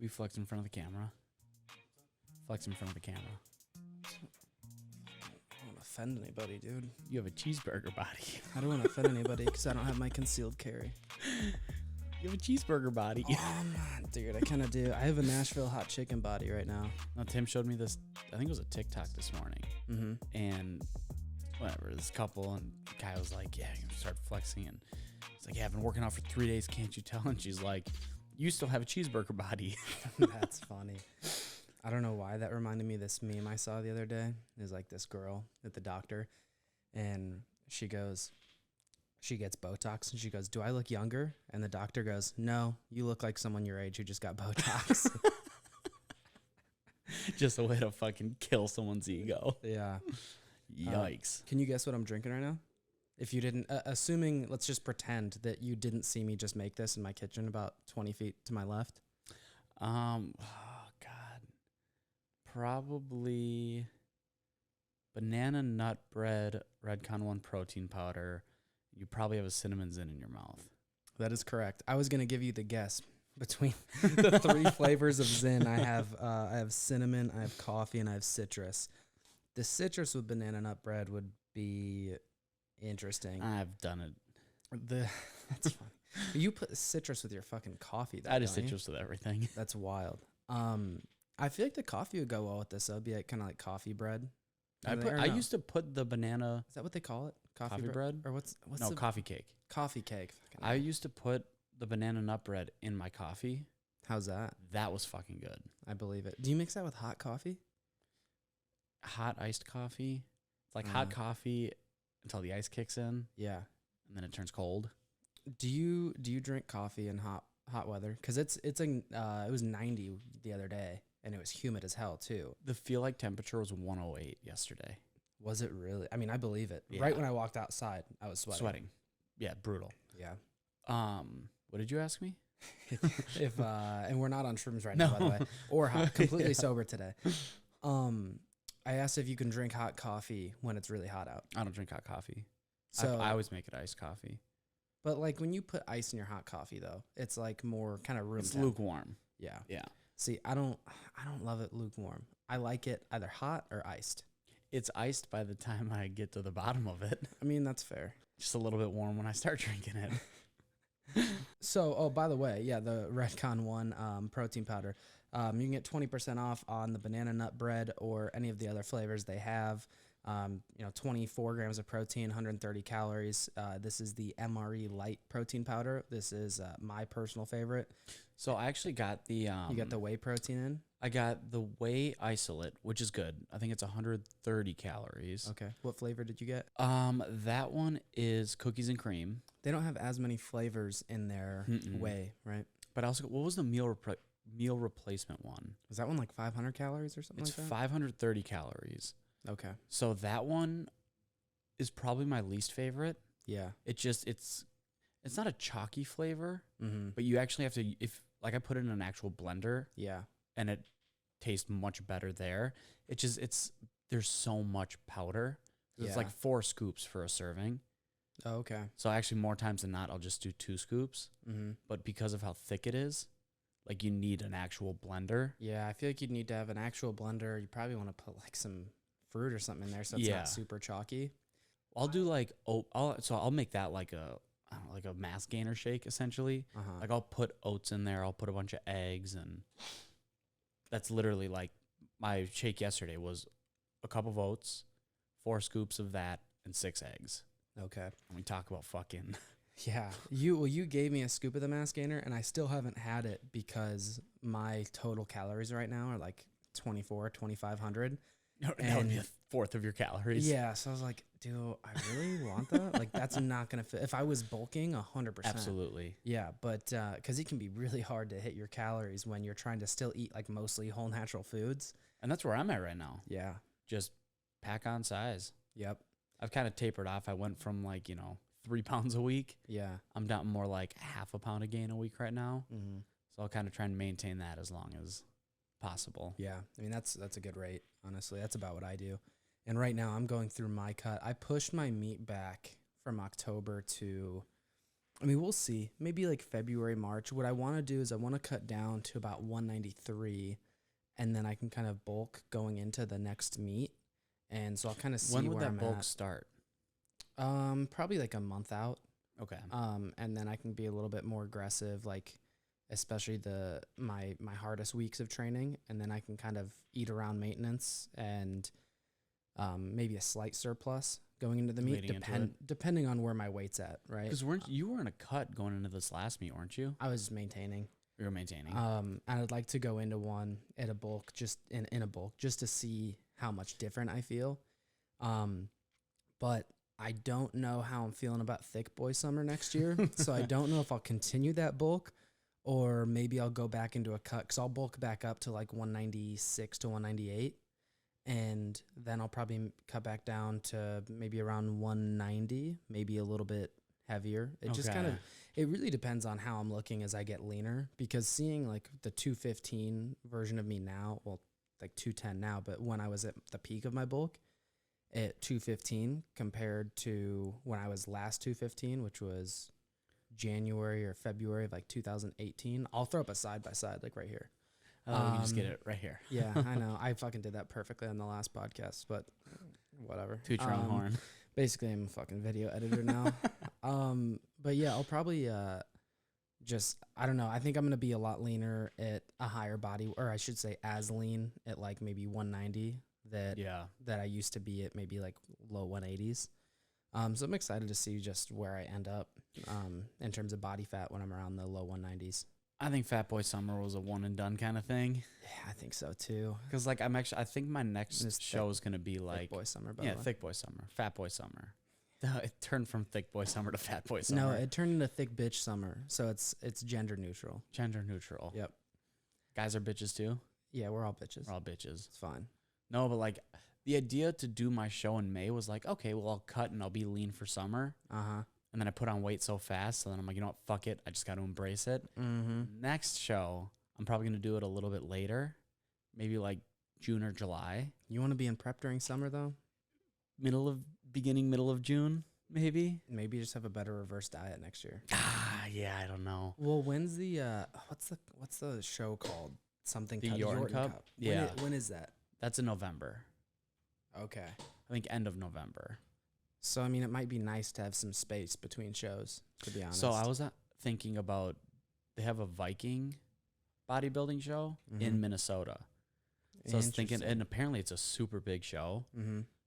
We flex in front of the camera. Flex in front of the camera. I don't want to offend anybody, dude. You have a cheeseburger body. I don't want to offend anybody because I don't have my concealed carry. You have a cheeseburger body. Dude, I kind of do. I have a Nashville hot chicken body right now. No, Tim showed me this. I think it was a TikTok this morning. Mm-hmm. And whatever, this couple, and the guy was like, yeah, you start flexing. And it's like, yeah, I've been working out for 3 days. Can't you tell? And she's like, you still have a cheeseburger body. That's funny. I don't know why that reminded me of this meme I saw the other day. It was like this girl at the doctor, and she gets Botox, and she goes, do I look younger? And the doctor goes, no, you look like someone your age who just got Botox. Just a way to fucking kill someone's ego. Yeah. Yikes. Can you guess what I'm drinking right now? If you didn't, assuming, let's just pretend that you didn't see me just make this in my kitchen about 20 feet to my left. Oh God. Probably banana nut bread, Redcon 1 protein powder. You probably have a cinnamon zin in your mouth. That is correct. I was going to give you the guess between the 3 flavors of Zin. I have cinnamon, I have coffee, and I have citrus. The citrus with banana nut bread would be interesting. I've done it. That's funny. You put citrus with your fucking coffee, though. I just citrus with everything. That's wild. I feel like the coffee would go well with this. It would be like, kind of like coffee bread. I used to put the banana. Is that what they call it? Coffee bread? Or what's no, coffee cake. Coffee cake. I used to put the banana nut bread in my coffee. How's that? That was fucking good. I believe it. Do you mix that with hot coffee? Hot iced coffee. It's like hot coffee until the ice kicks in. Yeah. And then it turns cold. Do you drink coffee in hot weather? Because it was 90 the other day, and it was humid as hell too. The feel like temperature was 108 yesterday. Was it really? I mean, I believe it. Yeah. Right when I walked outside, I was sweating. Yeah, brutal. Yeah. What did you ask me? If and we're not on shrooms right now, by the way, or hot, completely sober today. I asked if you can drink hot coffee when it's really hot out. I don't drink hot coffee. So I always make it iced coffee. But like when you put ice in your hot coffee, though, it's like more kind of room It's temp. lukewarm. Yeah. Yeah. See, I don't love it lukewarm. I like it either hot or iced. It's iced by the time I get to the bottom of it. I mean, that's fair. Just a little bit warm when I start drinking it. So, by the way, yeah, the Redcon 1 protein powder. You can get 20% off on the banana nut bread or any of the other flavors they have. 24 grams of protein, 130 calories. This is the MRE light protein powder. This is my personal favorite. So I actually got the You got the whey protein in? I got the whey isolate, which is good. I think it's 130 calories. Okay. What flavor did you get? That one is cookies and cream. They don't have as many flavors in their whey, right? But also, what was the meal replacement one? Was that one like 500 calories or something It's like that? 530 calories. Okay. So that one is probably my least favorite. Yeah. It's not a chalky flavor, Mm-hmm. but you actually have to, if like I put it in an actual blender Yeah. and it tastes much better there. There's so much powder. It's like 4 scoops for a serving. Oh, okay. So actually more times than not, I'll just do 2 scoops. Mm-hmm. But because of how thick it is, like you need an actual blender. Yeah, I feel like you'd need to have an actual blender. You probably want to put like some fruit or something in there so it's not super chalky. I'll do like I'll make that like a mass gainer shake essentially. Uh-huh. Like I'll put oats in there. I'll put a bunch of eggs, and that's literally like my shake yesterday was a cup of oats, 4 scoops of that, and 6 eggs. Okay. And we talk about fucking. Yeah. You gave me a scoop of the mass gainer, and I still haven't had it because my total calories right now are like 2,500. That would be a fourth of your calories. Yeah. So I was like, do I really want that? Like, that's not going to fit. If I was bulking, 100%. Absolutely. Yeah. But because it can be really hard to hit your calories when you're trying to still eat like mostly whole natural foods. And that's where I'm at right now. Yeah. Just pack on size. Yep. I've kind of tapered off. I went from 3 pounds a week. Yeah. I'm down more like half a pound a gain a week right now. Mm-hmm. So I'll kind of try and maintain that as long as possible. Yeah. I mean, that's a good rate. Honestly, that's about what I do. And right now I'm going through my cut. I pushed my meat back from October to I mean, we'll see. Maybe like February, March. What I want to do is I want to cut down to about 193, and then I can kind of bulk going into the next meet. And so I'll kind of see When would where that I'm bulk at. start? Probably like a month out. Okay. And then I can be a little bit more aggressive, like especially my hardest weeks of training, and then I can kind of eat around maintenance and maybe a slight surplus going into the meet, Leading into it. depending on where my weight's at, right? Because you were in a cut going into this last meet, weren't you? I was maintaining. You were maintaining. And I'd like to go into one at a bulk, just in a bulk, just to see how much different I feel. But I don't know how I'm feeling about thick boy summer next year. So I don't know if I'll continue that bulk or maybe I'll go back into a cut, because I'll bulk back up to like 196 to 198. And then I'll probably cut back down to maybe around 190, maybe a little bit heavier. It just kind of, it really depends on how I'm looking as I get leaner, because seeing like the 215 version of me now, well, like 210 now, but when I was at the peak of my bulk at 215 compared to when I was last 215, which was January or February of like 2018, I'll throw up a side by side, like right here. We can just get it right here. Yeah, I know. I fucking did that perfectly on the last podcast, but whatever. Toot your own horn. Basically, I'm a fucking video editor now. But yeah, I'll probably just, I don't know. I think I'm going to be a lot leaner at a higher body, or I should say as lean at like maybe 190 that I used to be at maybe like low 180s. So I'm excited to see just where I end up in terms of body fat when I'm around the low 190s. I think Fat Boy Summer was a one and done kind of thing. Yeah, I think so too. Because like I think my next show is gonna be like Thick Boy Summer. By the way. Thick Boy Summer, Fat Boy Summer. It turned from Thick Boy Summer to Fat Boy Summer. No, it turned into Thick Bitch Summer. So it's gender neutral. Gender neutral. Yep. Guys are bitches too. Yeah, we're all bitches. We're all bitches. It's fine. No, but like the idea to do my show in May was like, okay, well I'll cut and I'll be lean for summer. And then I put on weight so fast, so then I'm like, you know what, fuck it. I just got to embrace it. Next show, I'm probably going to do it a little bit later, maybe like June or July. You want to be in prep during summer, though? Middle of June, maybe? Maybe just have a better reverse diet next year. Yeah, I don't know. Well, when's the, what's the show called? Something The Jordan Cup? Yeah. When is that? That's in November. Okay. I think end of November. So, I mean, it might be nice to have some space between shows, to be honest. So I was thinking about, they have a Viking bodybuilding show in Minnesota. So I was thinking, and apparently it's a super big show.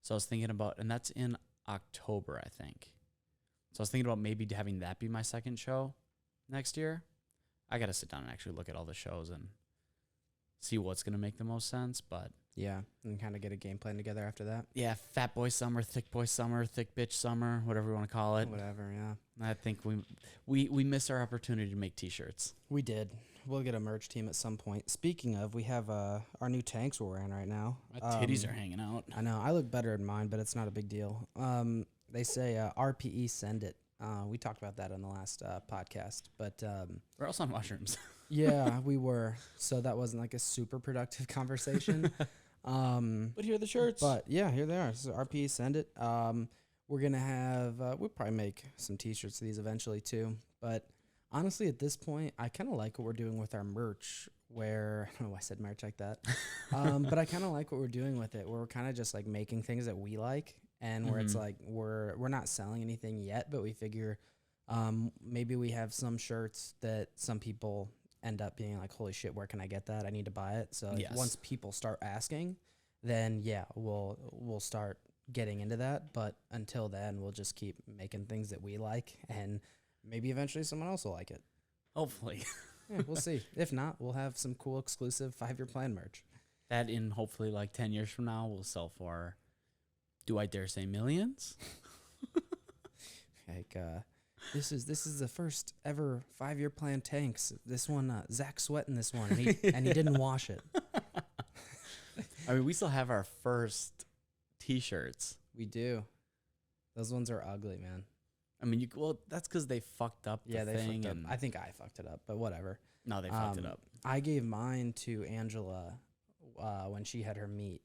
So I was thinking about, and that's in October, I think. So I was thinking about maybe having that be my second show next year. I got to sit down and actually look at all the shows and see what's going to make the most sense, but... Yeah, and kind of get a game plan together after that. Yeah, Fat Boy Summer, Thick Boy Summer, Thick Bitch Summer, whatever you want to call it. Whatever, yeah. I think we missed our opportunity to make T-shirts. We did. We'll get a merch team at some point. Speaking of, we have our new tanks we're wearing right now. My titties are hanging out. I know. I look better in mine, but it's not a big deal. They say RPE Send It. We talked about that on the last podcast, but We're also on mushrooms. yeah, we were. So that wasn't like a super productive conversation. But here are the shirts. But yeah, here they are. This is RPE Send It. We're gonna have we'll probably make some T-shirts of these eventually too. But honestly, at this point, I kind of like what we're doing with our merch. Where I don't know why I said merch like that, but I kind of like what we're doing with it. Where we're kind of just like making things that we like, and where it's like we're not selling anything yet, but we figure maybe we have some shirts that some people end up being like, holy shit, where can I get that? I need to buy it. So once people start asking, then yeah, we'll start getting into that. But until then, we'll just keep making things that we like, and maybe eventually someone else will like it. Hopefully. Yeah, we'll see. If not, we'll have some cool exclusive 5-year plan merch. That in hopefully like 10 years from now will sell for, do I dare say millions? Like, this is the first ever 5-year plan tanks. This one, Zach's sweating this one, and he didn't wash it. I mean, we still have our first T-shirts. We do. Those ones are ugly, man. I mean, that's because they fucked up the thing. Fucked up. I think I fucked it up, but whatever. No, they fucked it up. I gave mine to Angela when she had her meet.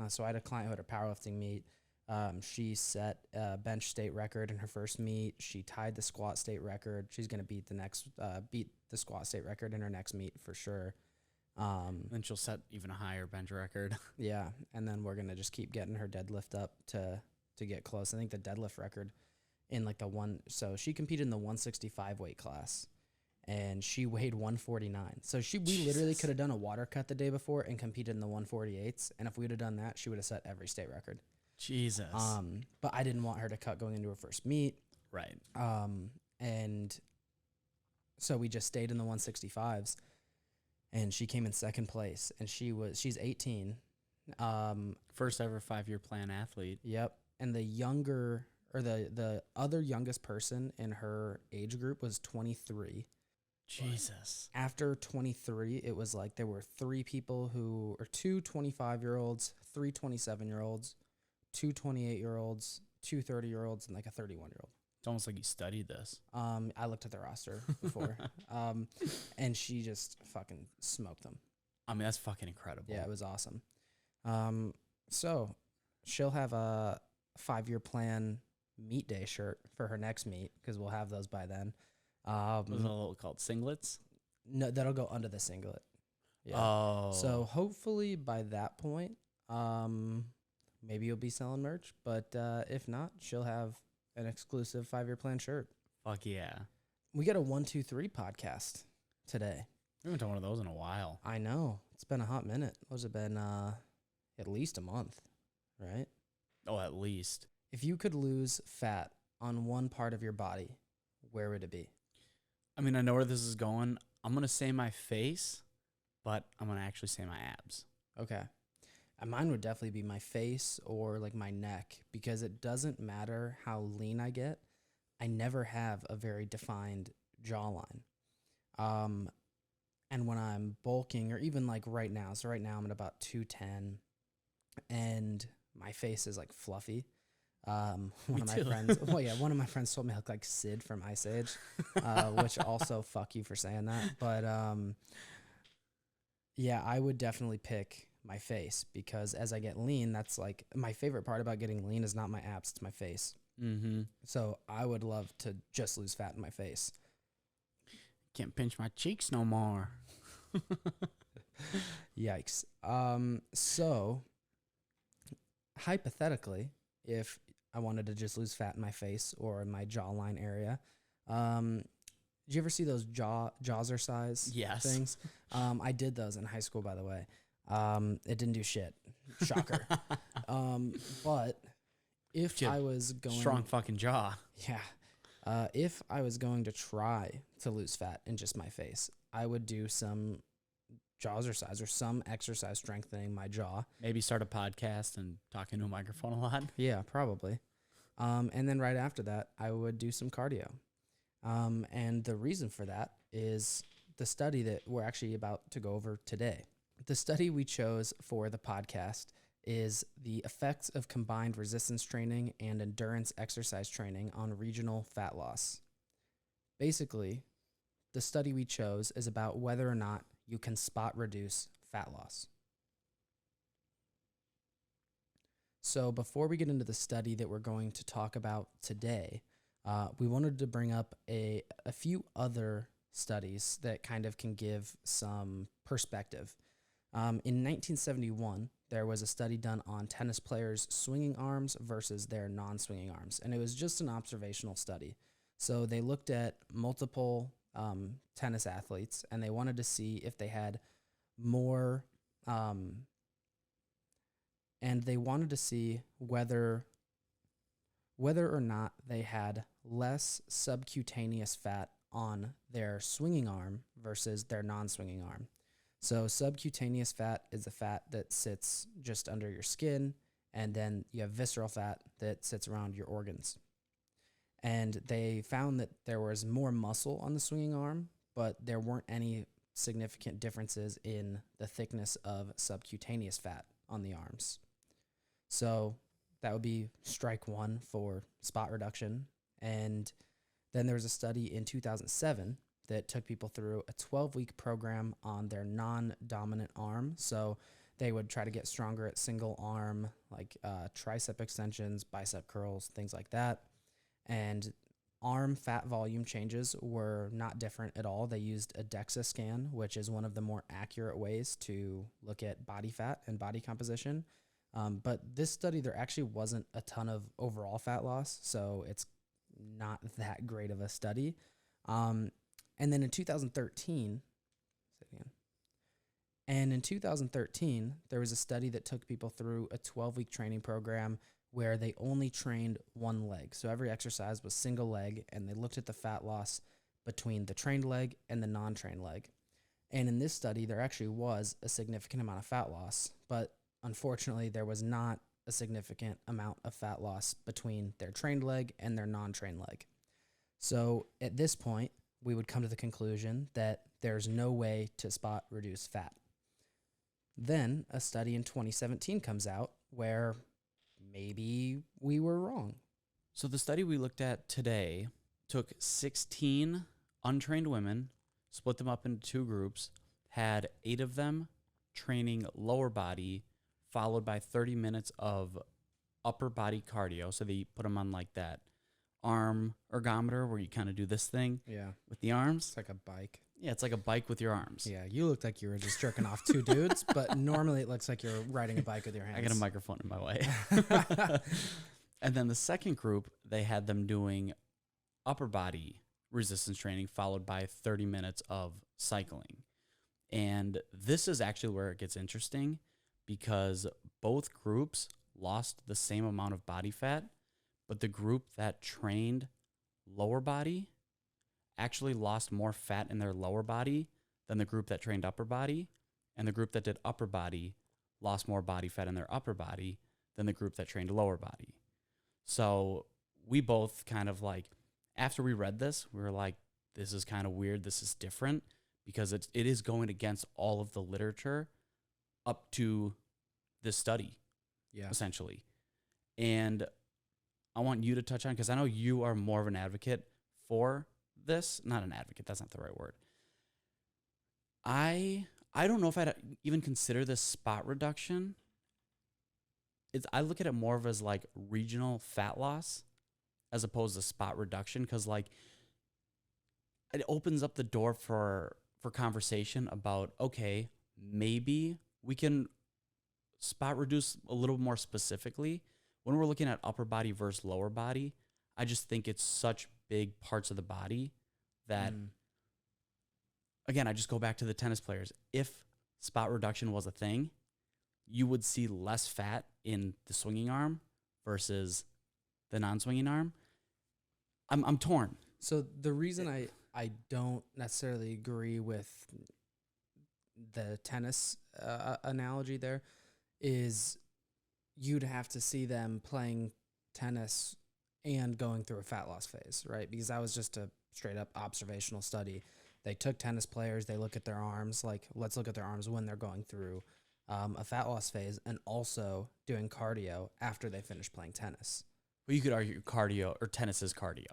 So I had a client who had a powerlifting meet. She set a bench state record in her first meet. She tied the squat state record. She's going to beat the squat state record in her next meet for sure. Then she'll set even a higher bench record. Yeah, and then we're going to just keep getting her deadlift up to get close. I think the deadlift record in like so she competed in the 165 weight class, and she weighed 149. So we literally could have done a water cut the day before and competed in the 148s, and if we would have done that, she would have set every state record. Jesus. But I didn't want her to cut going into her first meet. Right. And so we just stayed in the 165s, and she came in second place, and she's 18. First ever 5-year plan athlete. Yep. And the other youngest person in her age group was 23. Jesus. After 23, it was like there were two 25-year-olds, 3 27-year-olds, 2 28-year-olds, 2 30-year-olds, and like a 31-year-old. It's almost like you studied this. I looked at the roster before, and she just fucking smoked them. I mean, that's fucking incredible. Yeah, it was awesome. So she'll have a 5-year plan meet day shirt for her next meet because we'll have those by then. Was it a little called singlets? No, that'll go under the singlet. Yeah. Oh. So hopefully by that point, maybe you'll be selling merch, but if not, she'll have an exclusive 5-year plan shirt. Fuck yeah. We got a 1, 2, 3 podcast today. We haven't done one of those in a while. I know. It's been a hot minute. What's it been? At least a month, right? Oh, at least. If you could lose fat on one part of your body, where would it be? I mean, I know where this is going. I'm going to say my face, but I'm going to actually say my abs. Okay. Mine would definitely be my face or like my neck, because it doesn't matter how lean I get. I never have a very defined jawline. And when I'm bulking, or even like right now, so right now I'm at about 210 and my face is like fluffy. One of my friends told me I look like Sid from Ice Age, which also fuck you for saying that. But yeah, I would definitely pick my face, because as I get lean, that's like my favorite part about getting lean is not my abs, it's my face. Mm-hmm. So I would love to just lose fat in my face. Can't pinch my cheeks no more. Yikes. So hypothetically, if I wanted to just lose fat in my face or in my jawline area, did you ever see those jawzercise things? I did those in high school, by the way. It didn't do shit. Shocker. But if I was going... Strong fucking jaw. Yeah. If I was going to try to lose fat in just my face, I would do some jawzercise or some exercise strengthening my jaw. Maybe start a podcast and talk into a microphone a lot. Yeah, probably. And then right after that, I would do some cardio. And the reason for that is the study that we're actually about to go over today. The study we chose for the podcast is the effects of combined resistance training and endurance exercise training on regional fat loss. Basically, the study we chose is about whether or not you can spot reduce fat loss. So before we get into the study that we're going to talk about today, we wanted to bring up a few other studies that kind of can give some perspective. In 1971, there was a study done on tennis players' swinging arms versus their non-swinging arms, and it was just an observational study. So they looked at multiple tennis athletes, and they wanted to see if they had more, and they wanted to see whether or not they had less subcutaneous fat on their swinging arm versus their non-swinging arm. So subcutaneous fat is the fat that sits just under your skin, and then you have visceral fat that sits around your organs. And they found that there was more muscle on the swinging arm, but there weren't any significant differences in the thickness of subcutaneous fat on the arms. So that would be strike one for spot reduction. And then there was a study in 2007 that took people through a 12-week program on their non-dominant arm. So They would try to get stronger at single arm, like tricep extensions, bicep curls, things like that. And arm fat volume changes were not different at all. They used a DEXA scan, which is one of the more accurate ways to look at body fat and body composition. But this study, there actually wasn't a ton of overall fat loss, so it's not that great of a study. And then in 2013, there was a study that took people through a 12-week training program where they only trained one leg. So every exercise was single leg, and they looked at the fat loss between the trained leg and the non-trained leg. And in this study, there actually was a significant amount of fat loss, but unfortunately, there was not a significant amount of fat loss between their trained leg and their non-trained leg. So at this point, we would come to the conclusion that there's no way to spot reduce fat. Then a study in 2017 comes out where maybe we were wrong. So the study we looked at today took 16 untrained women, split them up into two groups, had 8 of them training lower body, followed by 30 minutes of upper body cardio. So they put them on like that arm ergometer where you kind of do this thing with the arms. It's like a bike. Yeah, it's like a bike with your arms. Yeah, you looked like you were just jerking off two dudes, but normally it looks like you're riding a bike with your hands. I got a microphone in my way. And then the second group, they had them doing upper body resistance training followed by 30 minutes of cycling. And this is actually where it gets interesting because both groups lost the same amount of body fat, but the group that trained lower body actually lost more fat in their lower body than the group that trained upper body, and the group that did upper body lost more body fat in their upper body than the group that trained lower body. So we both kind of like, after we read this, we were like, this is kind of weird, this is different, because it is going against all of the literature up to this study, essentially. And I want you to touch on, because I know you are more of an advocate for this. Not an advocate, that's not the right word. I don't know if I'd even consider this spot reduction. I look at it more of as like regional fat loss as opposed to spot reduction, because like it opens up the door for conversation about, okay, maybe we can spot reduce a little more specifically. When we're looking at upper body versus lower body, I just think it's such big parts of the body that, again, I just go back to the tennis players. If spot reduction was a thing, you would see less fat in the swinging arm versus the non-swinging arm. I'm torn. So the reason I don't necessarily agree with the tennis analogy there is you'd have to see them playing tennis and going through a fat loss phase, right? Because that was just a straight up observational study. They took tennis players, they look at their arms, like let's look at their arms when they're going through a fat loss phase, and also doing cardio after they finish playing tennis. Well, you could argue cardio or tennis is cardio.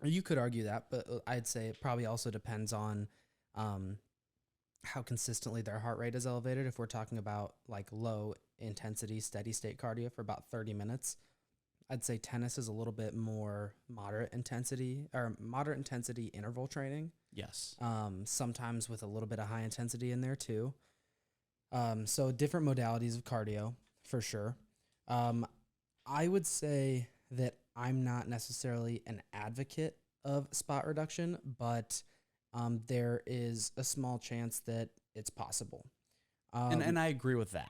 You could argue that, but I'd say it probably also depends on how consistently their heart rate is elevated. If we're talking about like low intensity, steady state cardio for about 30 minutes, I'd say tennis is a little bit more moderate intensity interval training. Yes. Sometimes with a little bit of high intensity in there too. So different modalities of cardio for sure. I would say that I'm not necessarily an advocate of spot reduction, but there is a small chance that it's possible. And I agree with that.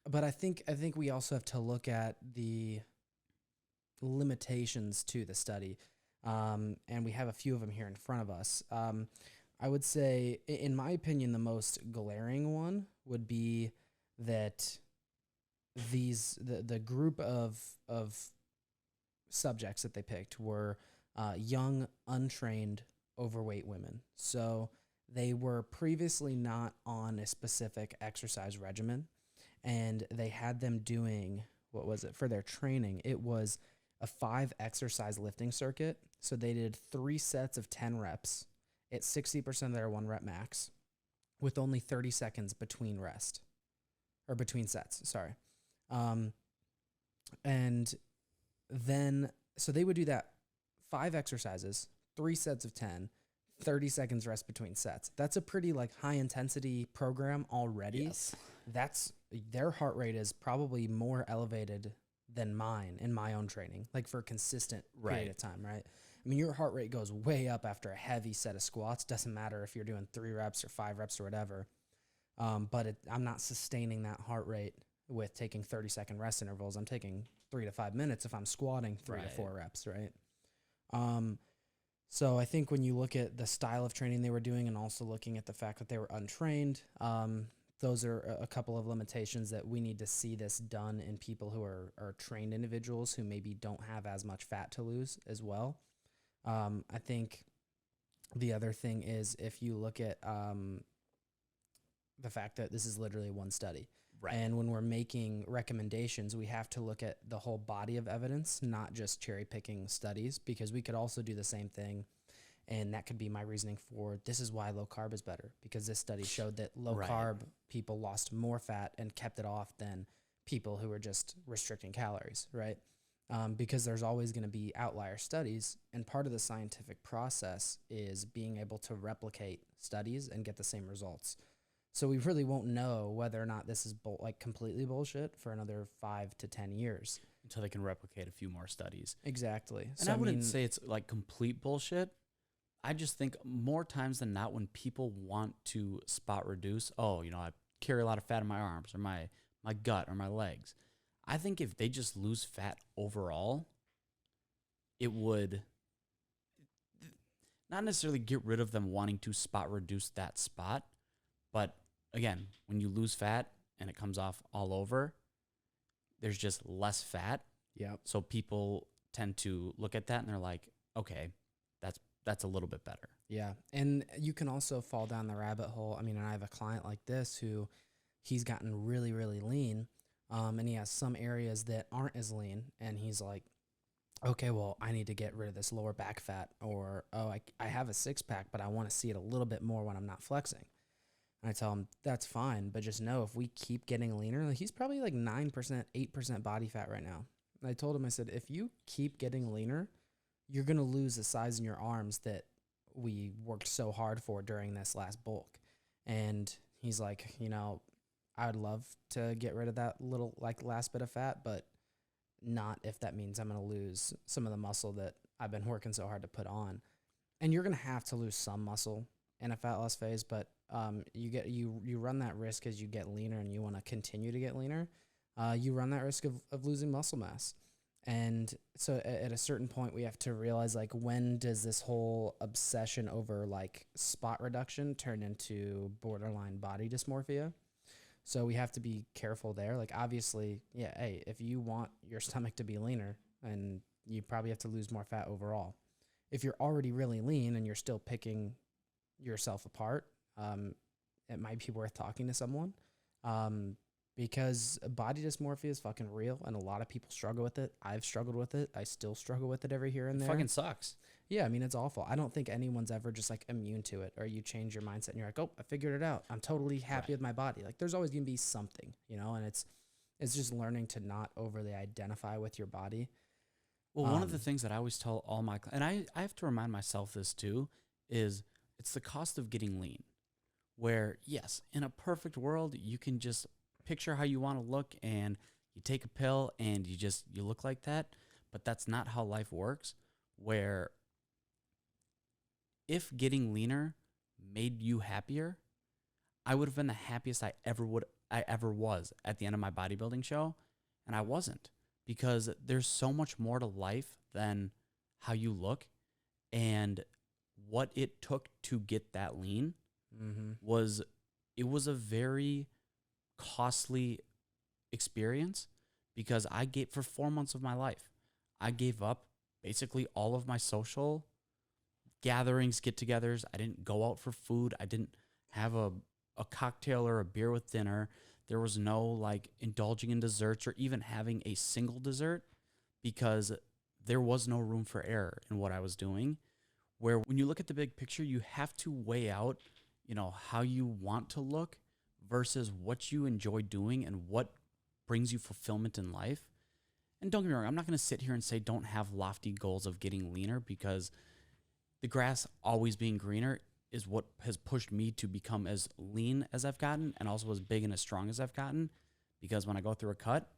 But I think we also have to look at the limitations to the study. And we have a few of them here in front of us. I would say, in my opinion, the most glaring one would be that the group of subjects that they picked were young, untrained, overweight women. So they were previously not on a specific exercise regimen, and they had them doing, what was it, for their training? It was a 5 exercise lifting circuit. So they did 3 sets of 10 reps at 60% of their 1 rep max with only 30 seconds between rest. or between sets. Sorry. And then, so they would do that 5 exercises, 3 sets of 10, 30 seconds rest between sets. That's a pretty like high intensity program already. Yes. That's their heart rate is probably more elevated than mine in my own training, like for a consistent period of time, right? I mean, your heart rate goes way up after a heavy set of squats. Doesn't matter if you're doing 3 reps or 5 reps or whatever. But I'm not sustaining that heart rate with taking 30-second rest intervals. I'm taking 3 to 5 minutes if I'm squatting 3 to 4 reps, right? So I think when you look at the style of training they were doing and also looking at the fact that they were untrained, those are a couple of limitations that we need to see this done in people who are trained individuals who maybe don't have as much fat to lose as well. I think the other thing is if you look at the fact that this is literally one study. Right. And when we're making recommendations, we have to look at the whole body of evidence, not just cherry picking studies, because we could also do the same thing. And that could be my reasoning for this is why low carb is better, because this study showed that low carb people lost more fat and kept it off than people who were just restricting calories, right? Because there's always going to be outlier studies. And part of the scientific process is being able to replicate studies and get the same results. So we really won't know whether or not this is like completely bullshit for another 5 to 10 years. Until they can replicate a few more studies. Exactly. And so I wouldn't say it's like complete bullshit. I just think more times than not when people want to spot reduce, I carry a lot of fat in my arms or my gut or my legs. I think if they just lose fat overall, it would not necessarily get rid of them wanting to spot reduce that spot. But again, when you lose fat and it comes off all over, there's just less fat. Yeah. So people tend to look at that and they're like, okay, that's a little bit better. Yeah. And you can also fall down the rabbit hole. I mean, and I have a client like this who he's gotten really, really lean. And he has some areas that aren't as lean. And he's like, okay, well, I need to get rid of this lower back fat. Or, I have a 6-pack, but I want to see it a little bit more when I'm not flexing. And I tell him, that's fine, but just know if we keep getting leaner, like he's probably like 9%, 8% body fat right now. And I told him, I said, if you keep getting leaner, you're going to lose the size in your arms that we worked so hard for during this last bulk. And he's like, I would love to get rid of that little like last bit of fat, but not if that means I'm going to lose some of the muscle that I've been working so hard to put on. And you're going to have to lose some muscle in a fat loss phase, but you run that risk as you get leaner and you want to continue to get leaner. You run that risk of losing muscle mass. And so at a certain point, we have to realize, like, when does this whole obsession over, like, spot reduction turn into borderline body dysmorphia? So we have to be careful there. Like, obviously, hey, if you want your stomach to be leaner, and you probably have to lose more fat overall. If you're already really lean and you're still picking yourself apart, it might be worth talking to someone. Because body dysmorphia is fucking real, and a lot of people struggle with it. I've struggled with it. I still struggle with it every here and there. It fucking sucks. Yeah, I mean, it's awful. I don't think anyone's ever just, like, immune to it, or you change your mindset and you're like, oh, I figured it out. I'm totally happy with my body. Like, there's always going to be something, and it's just learning to not overly identify with your body. Well, one of the things that I always tell all my clients, and I have to remind myself this too, is it's the cost of getting lean. Where, yes, in a perfect world, you can just picture how you want to look and you take a pill and you look like that. But that's not how life works, where if getting leaner made you happier, I would have been the happiest I ever was at the end of my bodybuilding show. And I wasn't, because there's so much more to life than how you look. And what it took to get that lean was a very costly experience, because for 4 months of my life, I gave up basically all of my social gatherings, get-togethers. I didn't go out for food. I didn't have a cocktail or a beer with dinner. There was no like indulging in desserts or even having a single dessert, because there was no room for error in what I was doing. Where when you look at the big picture, you have to weigh out, how you want to look versus what you enjoy doing and what brings you fulfillment in life. And don't get me wrong, I'm not going to sit here and say don't have lofty goals of getting leaner, because the grass always being greener is what has pushed me to become as lean as I've gotten, and also as big and as strong as I've gotten. Because when I go through a cut,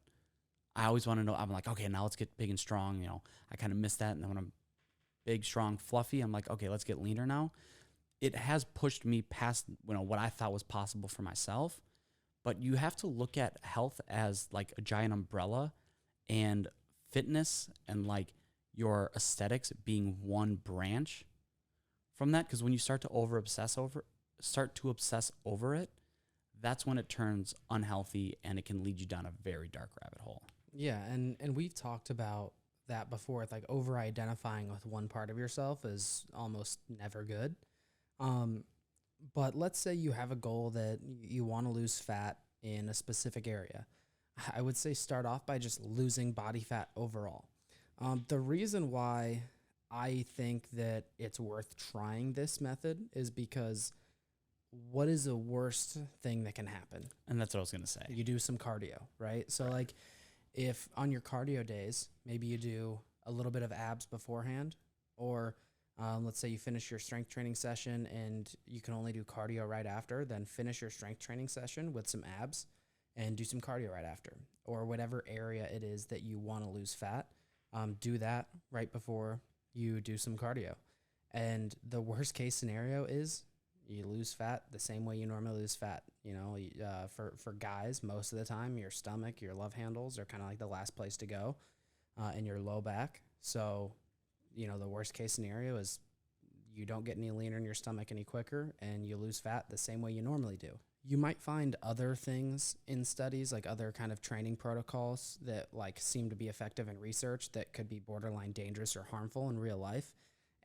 I always want to know, I'm like, okay, now let's get big and strong. You know, I kind of miss that. And then when I'm big, strong, fluffy, I'm like, okay, let's get leaner now. It has pushed me past, you know, what I thought was possible for myself. But you have to look at health as like a giant umbrella, and fitness and like your aesthetics being one branch from that. Because when you start to obsess over it, that's when it turns unhealthy, and it can lead you down a very dark rabbit hole. Yeah, and we've talked about that before. It's like over identifying with one part of yourself is almost never good. But let's say you have a goal that you want to lose fat in a specific area. I would say start off by just losing body fat overall. The reason why I think that it's worth trying this method is because what is the worst thing that can happen? And that's what I was going to say. You do some cardio, right? So like if on your cardio days, maybe you do a little bit of abs beforehand, or let's say you finish your strength training session and you can only do cardio right after, then finish your strength training session with some abs and do some cardio right after, or whatever area it is that you want to lose fat. Do that right before you do some cardio. And the worst case scenario is you lose fat the same way you normally lose fat. You know, for guys, most of the time, your stomach, your love handles are kind of like the last place to go, and your low back. So, you know, the worst case scenario is you don't get any leaner in your stomach any quicker, and you lose fat the same way you normally do. You might find other things in studies, like other kind of training protocols that like seem to be effective in research that could be borderline dangerous or harmful in real life.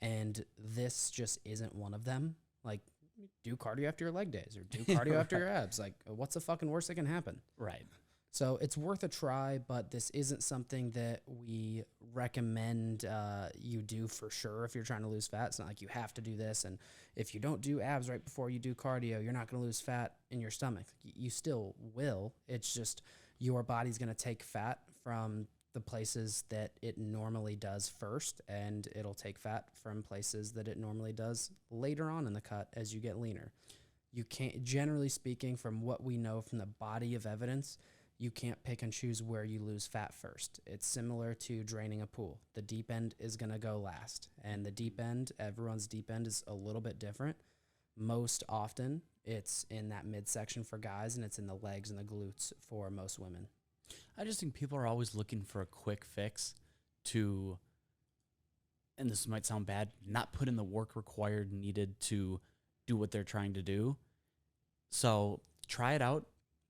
And this just isn't one of them. Like, do cardio after your leg days, or do cardio after your abs. Like, what's the fucking worst that can happen? Right. So it's worth a try, but this isn't something that we recommend you do for sure if you're trying to lose fat. It's not like you have to do this, and if you don't do abs right before you do cardio, you're not going to lose fat in your stomach. You still will. It's just your body's going to take fat from the places that it normally does first, and it'll take fat from places that it normally does later on in the cut as you get leaner. You can't, generally speaking, from what we know from the body of evidence, you can't pick and choose where you lose fat first. It's similar to draining a pool. The deep end is going to go last. And the deep end, everyone's deep end is a little bit different. Most often, it's in that midsection for guys, and it's in the legs and the glutes for most women. I just think people are always looking for a quick fix to, and this might sound bad, not put in the work required needed to do what they're trying to do. So try it out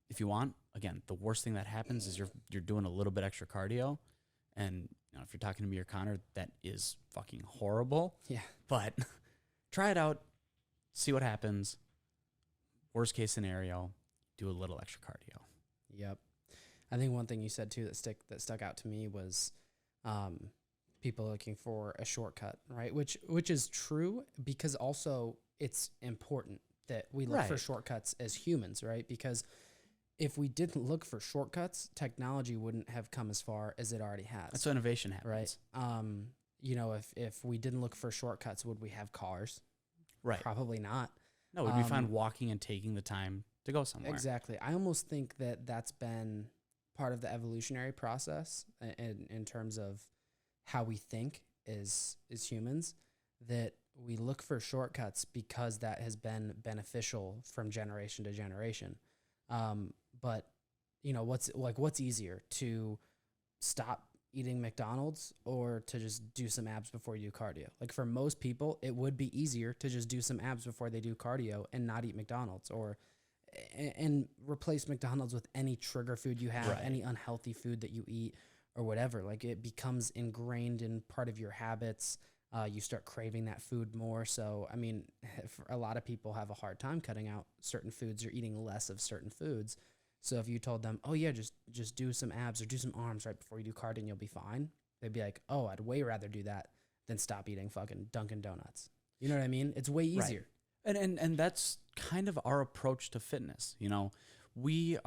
if you want. Again, the worst thing that happens is you're doing a little bit extra cardio, and you know, if you're talking to me or Connor, that is fucking horrible. Yeah. But try it out, see what happens. Worst case scenario, do a little extra cardio. Yep. I think one thing you said too that stuck out to me was people looking for a shortcut, right? Which is true, because also it's important that we look for shortcuts as humans, right? Because if we didn't look for shortcuts, technology wouldn't have come as far as it already has. That's when innovation happens. Right. You know, if we didn't look for shortcuts, would we have cars? Right. Probably not. No, we'd be fine walking and taking the time to go somewhere. Exactly. I almost think that that's been part of the evolutionary process in terms of how we think as humans, that we look for shortcuts because that has been beneficial from generation to generation. But you know, what's easier, to stop eating McDonald's or to just do some abs before you do cardio? Like, for most people, it would be easier to just do some abs before they do cardio and not eat McDonald's, and replace McDonald's with any trigger food you have, any unhealthy food that you eat or whatever. Like, it becomes ingrained in part of your habits. You start craving that food more. So, I mean, for a lot of people have a hard time cutting out certain foods or eating less of certain foods. So if you told them, oh yeah, just do some abs or do some arms right before you do cardio and you'll be fine, they'd be like, oh, I'd way rather do that than stop eating fucking Dunkin' Donuts. You know what I mean? It's way easier. And that's kind of our approach to fitness. You know, we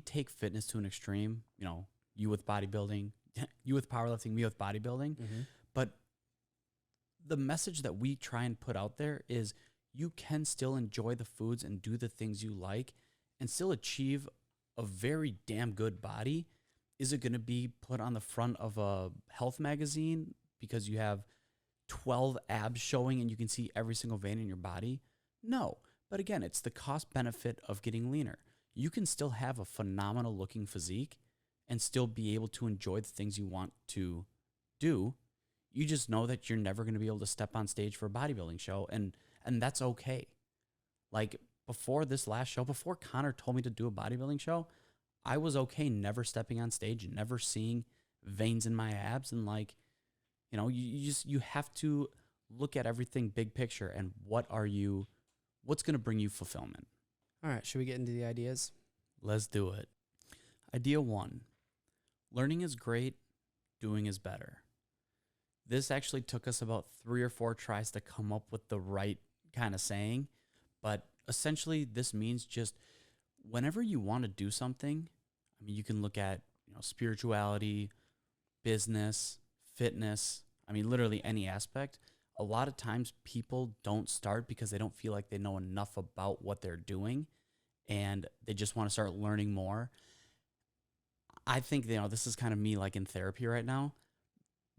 take fitness to an extreme. You know, you with bodybuilding, you with powerlifting, me with bodybuilding. But the message that we try and put out there is you can still enjoy the foods and do the things you like and still achieve a very damn good body. Is it going to be put on the front of a health magazine because you have 12 abs showing and you can see every single vein in your body? No. But again, it's the cost benefit of getting leaner. You can still have a phenomenal looking physique and still be able to enjoy the things you want to do. You just know that you're never going to be able to step on stage for a bodybuilding show, and that's okay. Like before this last show, before Connor told me to do a bodybuilding show, I was okay never stepping on stage, never seeing veins in my abs. And like, you know, you have to look at everything big picture and what's going to bring you fulfillment. All right, should we get into the ideas? Let's do it. Idea 1, learning is great, doing is better. This actually took us about 3 or 4 tries to come up with the right kind of saying, but essentially this means just whenever you want to do something, I mean, you can look at, you know, spirituality, business, fitness, I mean, literally any aspect. A lot of times people don't start because they don't feel like they know enough about what they're doing and they just want to start learning more. I think, you know, this is kind of me like in therapy right now.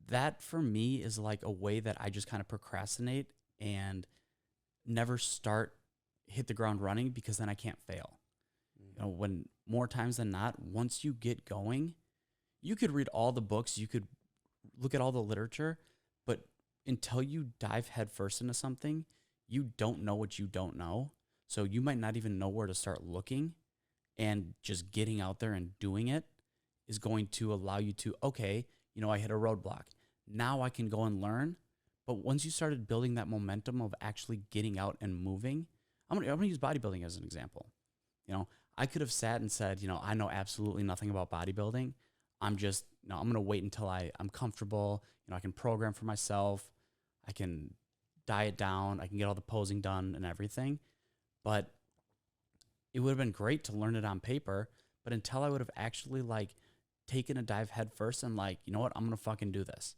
That for me is like a way that I just kind of procrastinate and never hit the ground running because then I can't fail. You know, when more times than not, once you get going, you could read all the books, you could look at all the literature, but until you dive headfirst into something, you don't know what you don't know. So you might not even know where to start looking, and just getting out there and doing it is going to allow you to, okay, you know, I hit a roadblock. Now I can go and learn. But once you started building that momentum of actually getting out and moving, I'm gonna use bodybuilding as an example. You know, I could have sat and said, you know, I know absolutely nothing about bodybuilding. I'm just, you know, I'm going to wait until I'm comfortable. You know, I can program for myself. I can diet down. I can get all the posing done and everything. But it would have been great to learn it on paper. But until I would have actually like taken a dive head first and like, you know what, I'm going to fucking do this.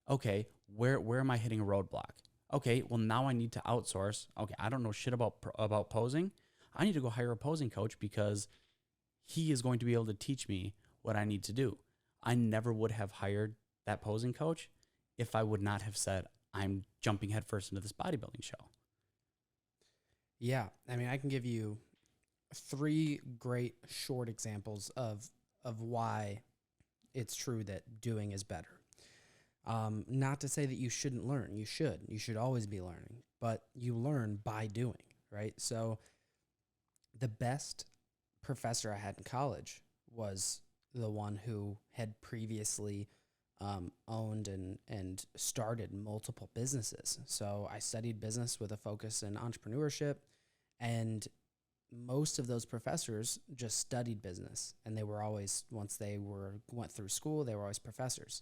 Okay, where am I hitting a roadblock? Okay, well now I need to outsource. Okay, I don't know shit about posing. I need to go hire a posing coach because he is going to be able to teach me what I need to do. I never would have hired that posing coach if I would not have said, I'm jumping headfirst into this bodybuilding show. Yeah, I mean, I can give you 3 great short examples of why it's true that doing is better. Not to say that you shouldn't learn. You should always be learning, but you learn by doing, right? So the best professor I had in college was the one who had previously owned and started multiple businesses. So I studied business with a focus in entrepreneurship, and most of those professors just studied business, and they were always, once they went through school, they were always professors.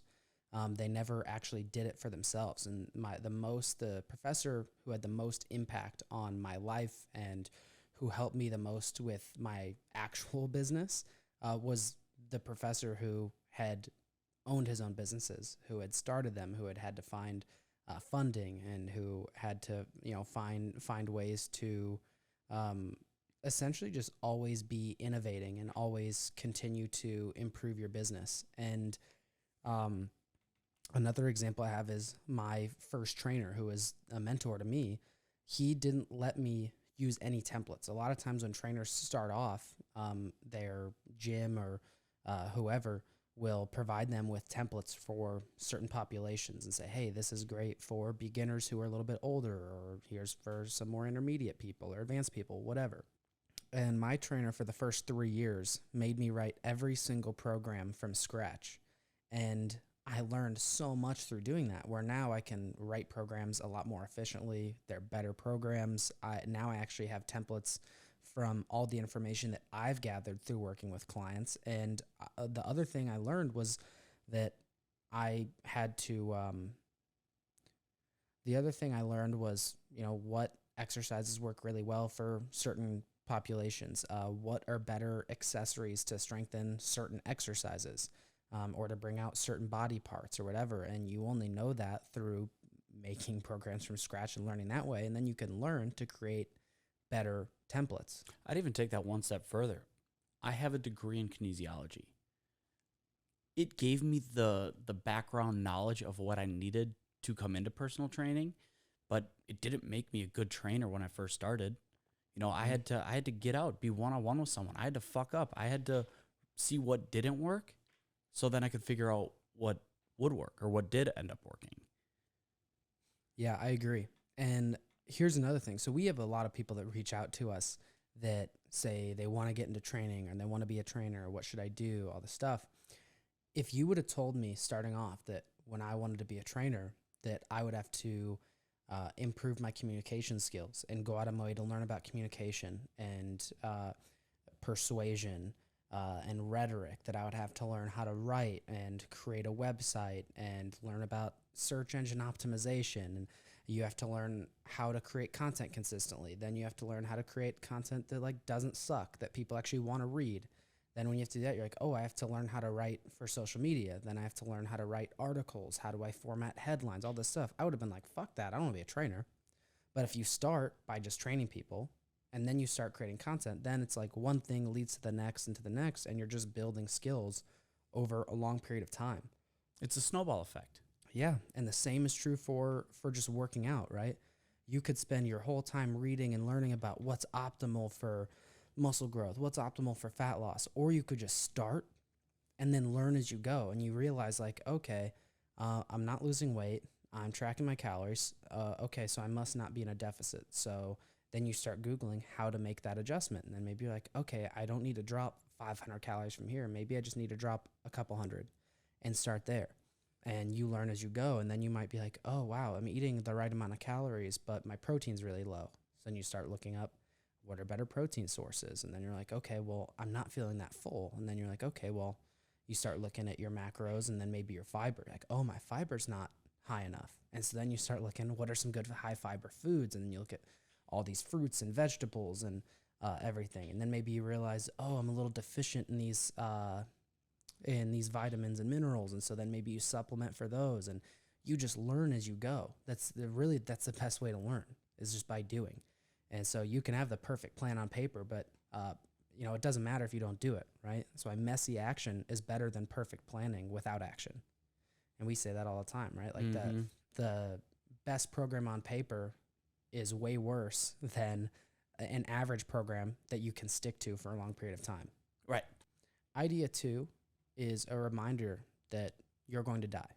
They never actually did it for themselves. And the professor who had the most impact on my life and who helped me the most with my actual business was the professor who had owned his own businesses, who had started them, who had to find funding, and who had to, you know, find ways to essentially just always be innovating and always continue to improve your business. And another example I have is my first trainer, who was a mentor to me. He didn't let me use any templates. A lot of times when trainers start off, their gym or whoever will provide them with templates for certain populations and say, hey, this is great for beginners who are a little bit older, or here's for some more intermediate people or advanced people, whatever. And my trainer for the first 3 years made me write every single program from scratch. And I learned so much through doing that, where now I can write programs a lot more efficiently. They're better programs. Now I actually have templates from all the information that I've gathered through working with clients. And the other thing I learned was that I had to, the other thing I learned was, you know, what exercises work really well for certain populations. What are better accessories to strengthen certain exercises, or to bring out certain body parts or whatever. And you only know that through making programs from scratch and learning that way. And then you can learn to create better templates. I'd even take that one step further. I have a degree in kinesiology. It gave me the background knowledge of what I needed to come into personal training, but it didn't make me a good trainer when I first started. You know, I had to get out, be one-on-one with someone. I had to fuck up. I had to see what didn't work, so then I could figure out what would work or what did end up working. Yeah, I agree. And here's another thing. So we have a lot of people that reach out to us that say they want to get into training or they want to be a trainer, or what should I do, all this stuff. If you would have told me starting off that when I wanted to be a trainer, that I would have to improve my communication skills and go out of my way to learn about communication and persuasion and rhetoric, that I would have to learn how to write and create a website and learn about search engine optimization, and you have to learn how to create content consistently. Then you have to learn how to create content that like doesn't suck, that people actually want to read. Then when you have to do that, you're like, oh, I have to learn how to write for social media. Then I have to learn how to write articles. How do I format headlines? All this stuff. I would have been like, fuck that. I don't want to be a trainer. But if you start by just training people and then you start creating content, then it's like one thing leads to the next and to the next, and you're just building skills over a long period of time. It's a snowball effect. Yeah, and the same is true for just working out, right? You could spend your whole time reading and learning about what's optimal for muscle growth, what's optimal for fat loss, or you could just start and then learn as you go, and you realize like, okay, I'm not losing weight, I'm tracking my calories, okay, so I must not be in a deficit. So then you start Googling how to make that adjustment, and then maybe you're like, okay, I don't need to drop 500 calories from here, maybe I just need to drop a couple hundred, and start there. And you learn as you go, and then you might be like, oh wow, I'm eating the right amount of calories, but my protein's really low. So then you start looking up what are better protein sources, and then you're like, okay, well, I'm not feeling that full. And then you're like, okay, well, you start looking at your macros and then maybe your fiber, like, oh, my fiber's not high enough. And so then you start looking, what are some good high fiber foods? And then you look at all these fruits and vegetables and everything. And then maybe you realize, oh, I'm a little deficient in these vitamins and minerals. And so then maybe you supplement for those, and you just learn as you go. That's the best way to learn, is just by doing. And so you can have the perfect plan on paper, but it doesn't matter if you don't do it, right? That's why messy action is better than perfect planning without action. And we say that all the time, right? Like the best program on paper is way worse than an average program that you can stick to for a long period of time. Right. Idea 2 is a reminder that you're going to die.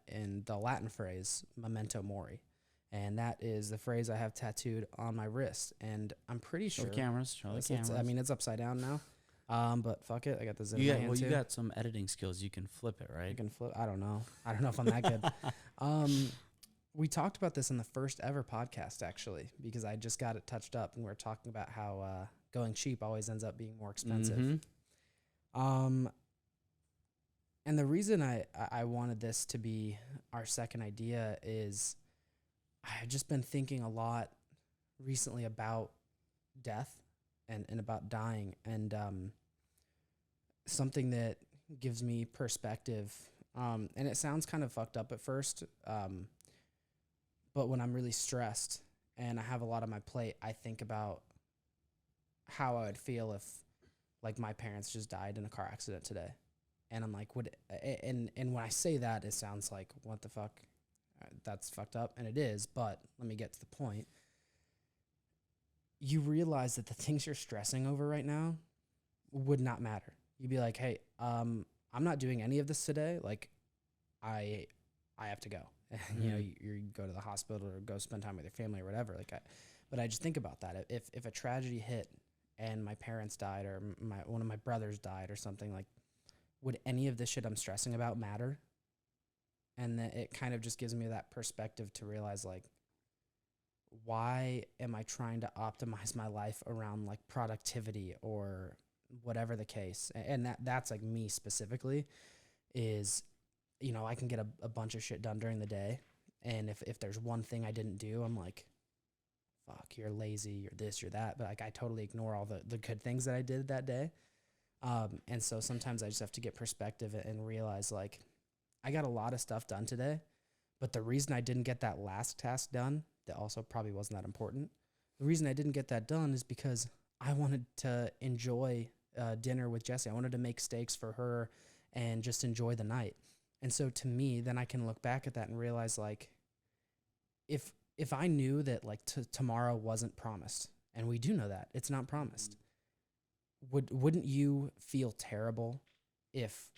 In the Latin phrase, Memento Mori. And that is the phrase I have tattooed on my wrist. And I'm pretty sure. Show the cameras. It's upside down now. But fuck it. I got this in my hand too. You got some editing skills. You can flip it, right? You can flip. I don't know if I'm that good. We talked about this in the first ever podcast, actually, because I just got it touched up, and we were talking about how going cheap always ends up being more expensive. Mm-hmm. And the reason I wanted this to be our second idea is I've just been thinking a lot recently about death and about dying, and something that gives me perspective. And it sounds kind of fucked up at first, but when I'm really stressed and I have a lot on my plate, I think about how I would feel if, like, my parents just died in a car accident today. And I'm like, and when I say that, it sounds like, what the fuck? That's fucked up, and it is, but let me get to the point. You realize that the things you're stressing over right now would not matter. You'd be like, hey, I'm not doing any of this today. Like, I have to go. Mm-hmm. You go to the hospital or go spend time with your family or whatever. But I just think about that. If a tragedy hit and my parents died, or one of my brothers died or something, like, would any of this shit I'm stressing about matter? And then it kind of just gives me that perspective to realize, like, why am I trying to optimize my life around, like, productivity or whatever the case? And that's like me specifically is, I can get a bunch of shit done during the day. And if there's one thing I didn't do, I'm like, fuck, you're lazy, you're this, you're that. But like, I totally ignore all the good things that I did that day. And so sometimes I just have to get perspective and realize, like, I got a lot of stuff done today, but the reason I didn't get that last task done, that also probably wasn't that important. The reason I didn't get that done is because I wanted to enjoy dinner with Jessie. I wanted to make steaks for her and just enjoy the night. And so to me, then I can look back at that and realize, like, if I knew that, like, tomorrow wasn't promised, and we do know that it's not promised, wouldn't you feel terrible if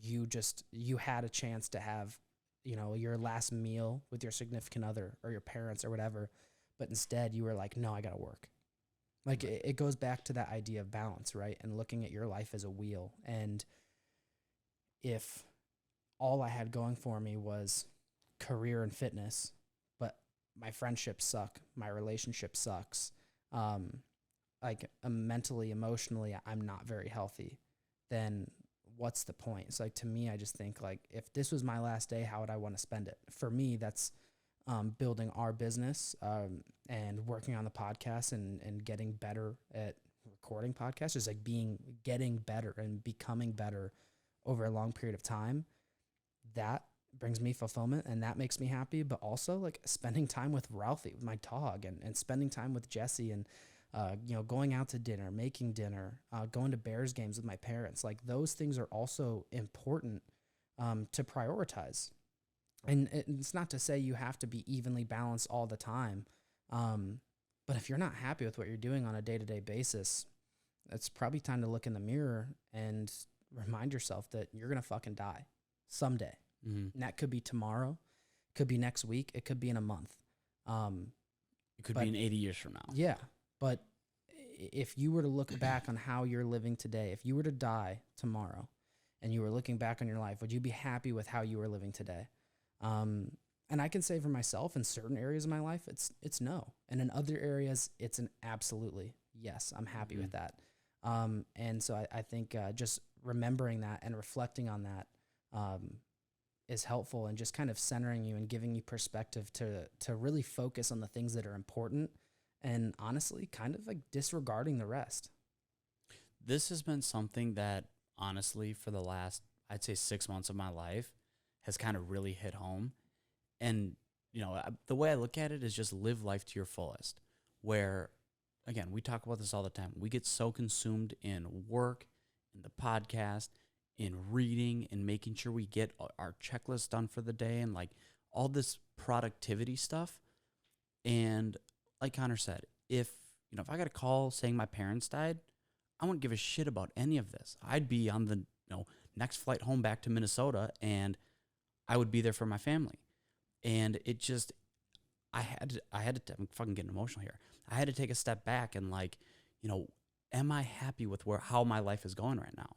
you had a chance to have, you know, your last meal with your significant other or your parents or whatever, but instead you were like, no, I gotta work. Like, it goes back to that idea of balance, right? And looking at your life as a wheel. And if all I had going for me was career and fitness, but my friendships suck, my relationship sucks, like, mentally, emotionally, I'm not very healthy, then what's the point? It's like, to me, I just think, like, if this was my last day, how would I want to spend it? For me, that's building our business and working on the podcast and getting better at recording podcasts, just like getting better and becoming better over a long period of time. That brings me fulfillment and that makes me happy. But also, like, spending time with Ralphie, with my dog, and spending time with Jessie, and you know, going out to dinner, making dinner, going to Bears games with my parents. Like, those things are also important to prioritize. And it's not to say you have to be evenly balanced all the time. But if you're not happy with what you're doing on a day-to-day basis, it's probably time to look in the mirror and remind yourself that you're going to fucking die someday. Mm-hmm. And that could be tomorrow, could be next week, it could be in a month. It could be in 80 years from now. Yeah. But if you were to look back on how you're living today, if you were to die tomorrow and you were looking back on your life, would you be happy with how you were living today? And I can say for myself, in certain areas of my life, it's no. And in other areas, it's an absolutely yes. I'm happy with that. And so I think just remembering that and reflecting on that is helpful, and just kind of centering you and giving you perspective to really focus on the things that are important, and honestly, kind of like disregarding the rest. This has been something that, honestly, for the last, I'd say 6 months of my life, has kind of really hit home. And, you know, the way I look at it is just live life to your fullest, where, again, we talk about this all the time. We get so consumed in work, in the podcast, in reading, and making sure we get our checklist done for the day, and like all this productivity stuff. And like Connor said, if I got a call saying my parents died, I wouldn't give a shit about any of this. I'd be on the next flight home back to Minnesota, and I would be there for my family. And it just, I had to, I'm fucking getting emotional here. I had to take a step back and am I happy with how my life is going right now?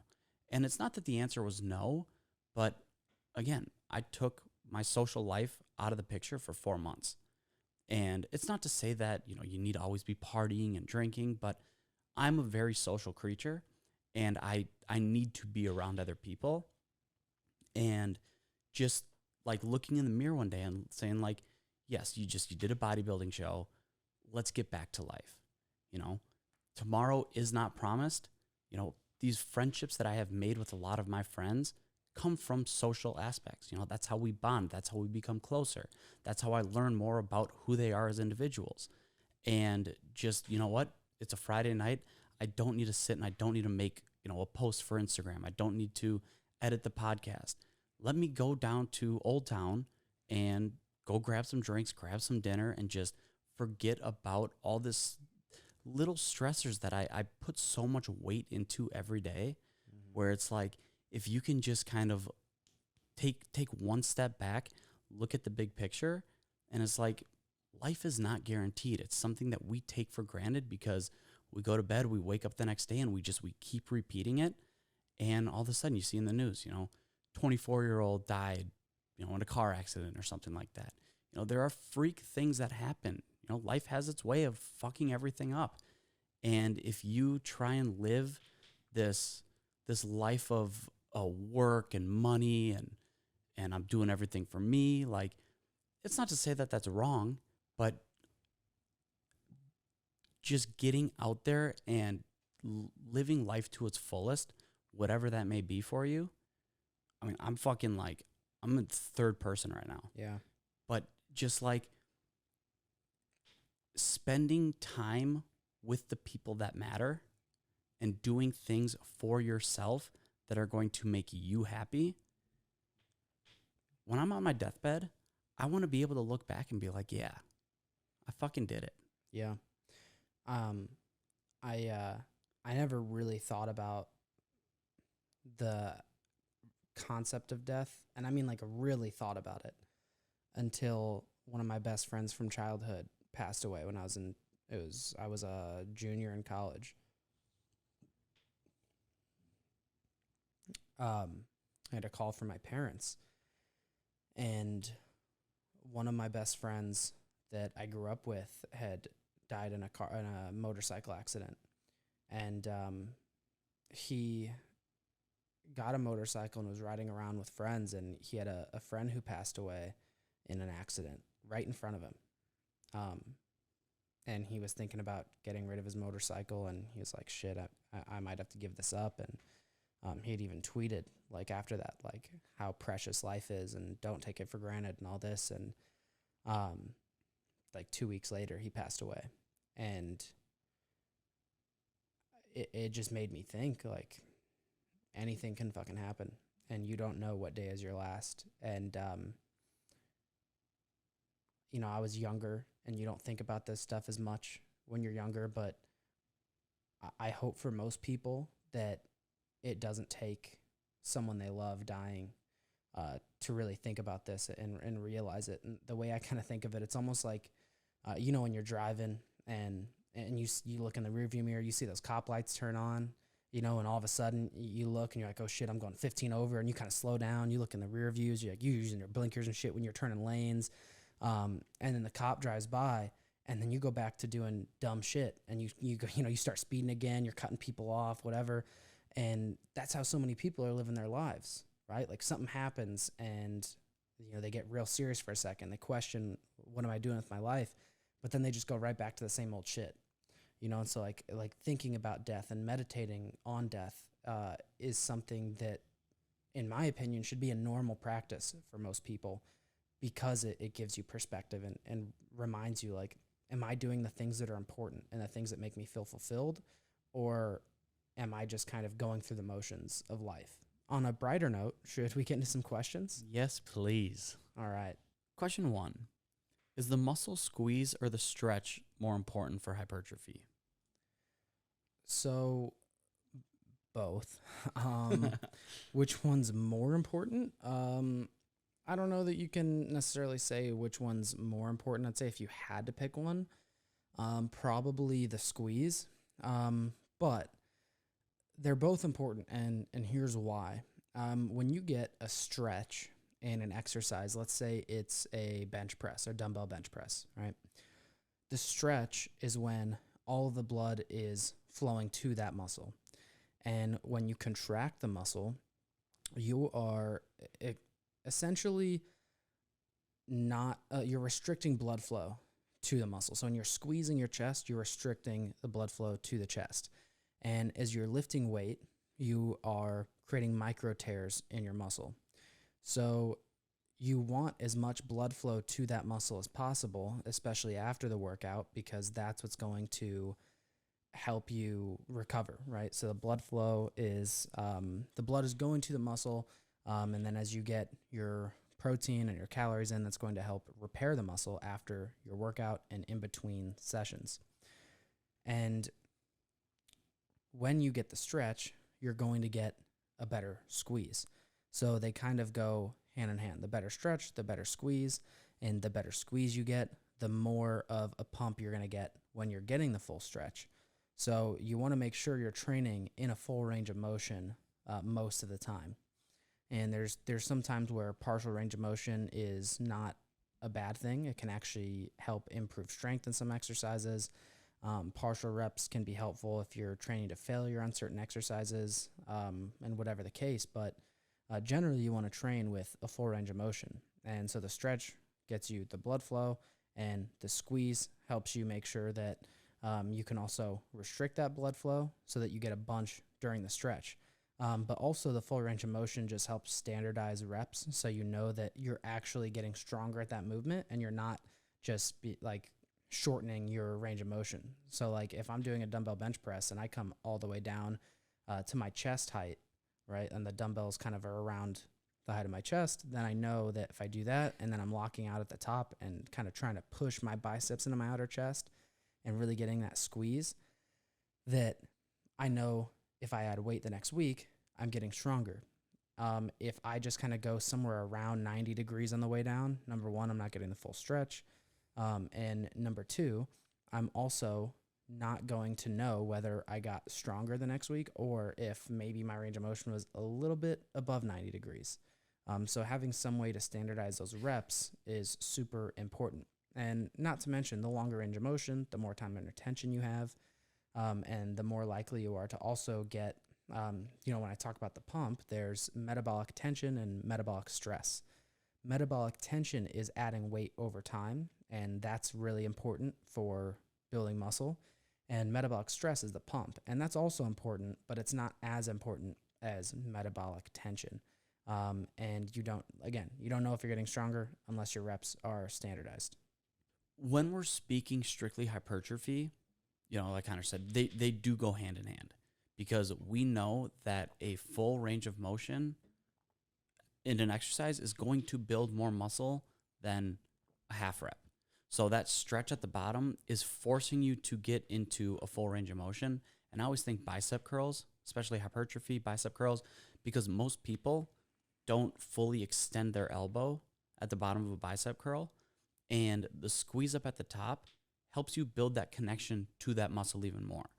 And it's not that the answer was no, but again, I took my social life out of the picture for 4 months. And it's not to say that, you need to always be partying and drinking, but I'm a very social creature, and I need to be around other people. And just like looking in the mirror one day and saying like, yes, you did a bodybuilding show. Let's get back to life. Tomorrow is not promised. These friendships that I have made with a lot of my friends come from social aspects. That's how we bond. That's how we become closer. That's how I learn more about who they are as individuals. And just, what? It's a Friday night. I don't need to sit and I don't need to make, a post for Instagram. I don't need to edit the podcast. Let me go down to Old Town and go grab some drinks, grab some dinner, and just forget about all this little stressors that I put so much weight into every day, where it's like, if you can just kind of take one step back, look at the big picture, and it's like, life is not guaranteed. It's something that we take for granted because we go to bed, we wake up the next day, and we keep repeating it. And all of a sudden you see in the news, 24-year-old died, in a car accident or something like that. There are freak things that happen. Life has its way of fucking everything up. And if you try and live this life of work and money and I'm doing everything for me, like, it's not to say that that's wrong, but just getting out there and living life to its fullest, whatever that may be for you. I mean, I'm fucking like, I'm in third person right now. Yeah. But just like spending time with the people that matter and doing things for yourself that are going to make you happy. When I'm on my deathbed, I want to be able to look back and be like, yeah, I fucking did it. Yeah. I never really thought about the concept of death, and I mean like really thought about it until one of my best friends from childhood passed away when I was a junior in college. I had a call from my parents, and one of my best friends that I grew up with had died in a motorcycle accident. And he got a motorcycle and was riding around with friends, and he had a friend who passed away in an accident right in front of him. And he was thinking about getting rid of his motorcycle, and he was like, shit, I might have to give this up. And he had even tweeted, like, after that, like, how precious life is and don't take it for granted and all this. And like 2 weeks later, he passed away. And it just made me think, like, anything can fucking happen, and you don't know what day is your last. And, you know, I was younger, and you don't think about this stuff as much when you're younger, but I hope for most people that it doesn't take someone they love dying to really think about this and realize it. And the way I kind of think of it, it's almost like, you know, when you're driving and you look in the rearview mirror, you see those cop lights turn on, you know, and all of a sudden you look and you're like, oh shit, I'm going 15 over, and you kind of slow down. You look in the rear views, you're using your blinkers and shit when you're turning lanes. And then the cop drives by, and then you go back to doing dumb shit, and you go, you know, you start speeding again, you're cutting people off, whatever. And that's how so many people are living their lives, right? Like something happens and, you know, they get real serious for a second. They question, what am I doing with my life? But then they just go right back to the same old shit, you know? And so like thinking about death and meditating on death is something that, in my opinion, should be a normal practice for most people, because it gives you perspective and reminds you, like, am I doing the things that are important and the things that make me feel fulfilled, or am I just kind of going through the motions of life? On a brighter note, should we get into some questions? Yes, please. All right. Question 1. Is the muscle squeeze or the stretch more important for hypertrophy? So, both. Which one's more important? I don't know that you can necessarily say which one's more important. I'd say if you had to pick one, probably the squeeze. But they're both important, and here's why. When you get a stretch in an exercise, let's say it's a bench press or dumbbell bench press, right? The stretch is when all of the blood is flowing to that muscle. And when you contract the muscle, you are essentially not, you're restricting blood flow to the muscle. So when you're squeezing your chest, you're restricting the blood flow to the chest. And as you're lifting weight, you are creating micro tears in your muscle. So you want as much blood flow to that muscle as possible, especially after the workout, because that's what's going to help you recover, right? So the blood flow is, the blood is going to the muscle, and then as you get your protein and your calories in, that's going to help repair the muscle after your workout and in between sessions. And when you get the stretch, you're going to get a better squeeze. So they kind of go hand in hand. The better stretch, the better squeeze, and the better squeeze you get, the more of a pump you're going to get when you're getting the full stretch. So you want to make sure you're training in a full range of motion most of the time. And there's some times where partial range of motion is not a bad thing. It can actually help improve strength in some exercises. Partial reps can be helpful if you're training to failure on certain exercises, and whatever the case. But generally, you want to train with a full range of motion. And so the stretch gets you the blood flow, and the squeeze helps you make sure that You can also restrict that blood flow so that you get a bunch during the stretch. But also the full range of motion just helps standardize reps, so you know that you're actually getting stronger at that movement and you're not just shortening your range of motion. So like if I'm doing a dumbbell bench press and I come all the way down to my chest height, right, and the dumbbells kind of are around the height of my chest, then I know that if I do that and then I'm locking out at the top and kind of trying to push my biceps into my outer chest and really getting that squeeze, that I know if I add weight the next week, I'm getting stronger. If I just kind of go somewhere around 90 degrees on the way down, number one, I'm not getting the full stretch. And number two, I'm also not going to know whether I got stronger the next week or if maybe my range of motion was a little bit above 90 degrees. So having some way to standardize those reps is super important. And not to mention the longer range of motion, the more time under tension you have, and the more likely you are to also get, when I talk about the pump, there's metabolic tension and metabolic stress. Metabolic tension is adding weight over time, and that's really important for building muscle. And metabolic stress is the pump, and that's also important, but it's not as important as metabolic tension. And you don't know if you're getting stronger unless your reps are standardized. When we're speaking strictly hypertrophy, like Connor said, they do go hand in hand, because we know that a full range of motion in an exercise is going to build more muscle than a half rep. So that stretch at the bottom is forcing you to get into a full range of motion. And I always think bicep curls, especially hypertrophy bicep curls, because most people don't fully extend their elbow at the bottom of a bicep curl. And the squeeze up at the top helps you build that connection to that muscle even more.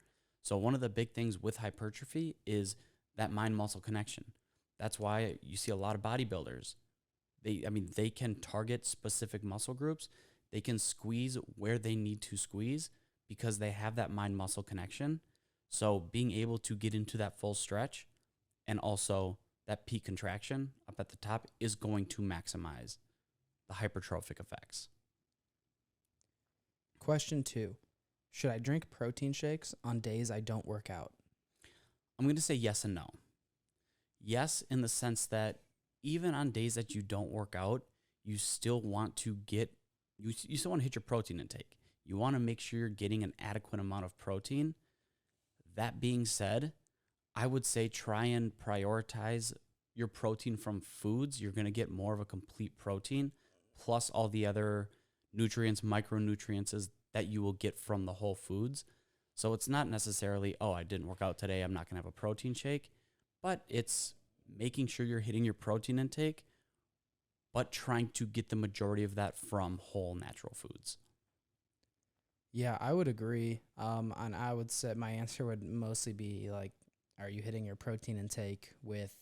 So one of the big things with hypertrophy is that mind-muscle connection. That's why you see a lot of bodybuilders. They can target specific muscle groups. They can squeeze where they need to squeeze because they have that mind-muscle connection. So being able to get into that full stretch and also that peak contraction up at the top is going to maximize the hypertrophic effects. Question 2. Should I drink protein shakes on days I don't work out? I'm going to say yes and no. Yes, in the sense that even on days that you don't work out, you still want to you still want to hit your protein intake. You want to make sure you're getting an adequate amount of protein. That being said, I would say try and prioritize your protein from foods. You're going to get more of a complete protein, plus all the other nutrients, micronutrients that you will get from the whole foods. So it's not necessarily, I didn't work out today, I'm not going to have a protein shake, but it's making sure you're hitting your protein intake, but trying to get the majority of that from whole natural foods. Yeah, I would agree. And I would say my answer would mostly be like, are you hitting your protein intake with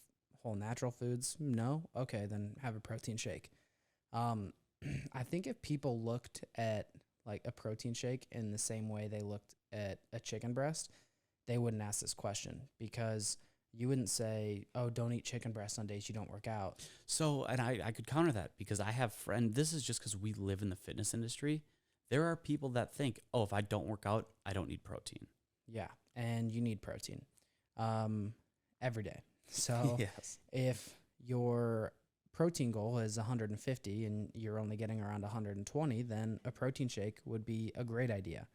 whole natural foods? No? Okay, then have a protein shake. I think if people looked at like a protein shake in the same way they looked at a chicken breast, they wouldn't ask this question, because you wouldn't say, don't eat chicken breast on days you don't work out. So, and I could counter that, because I have friends, this is just because we live in the fitness industry. There are people that think, if I don't work out, I don't need protein. Yeah, and you need protein every day. So yes. If your protein goal is 150 and you're only getting around 120, then a protein shake would be a great idea.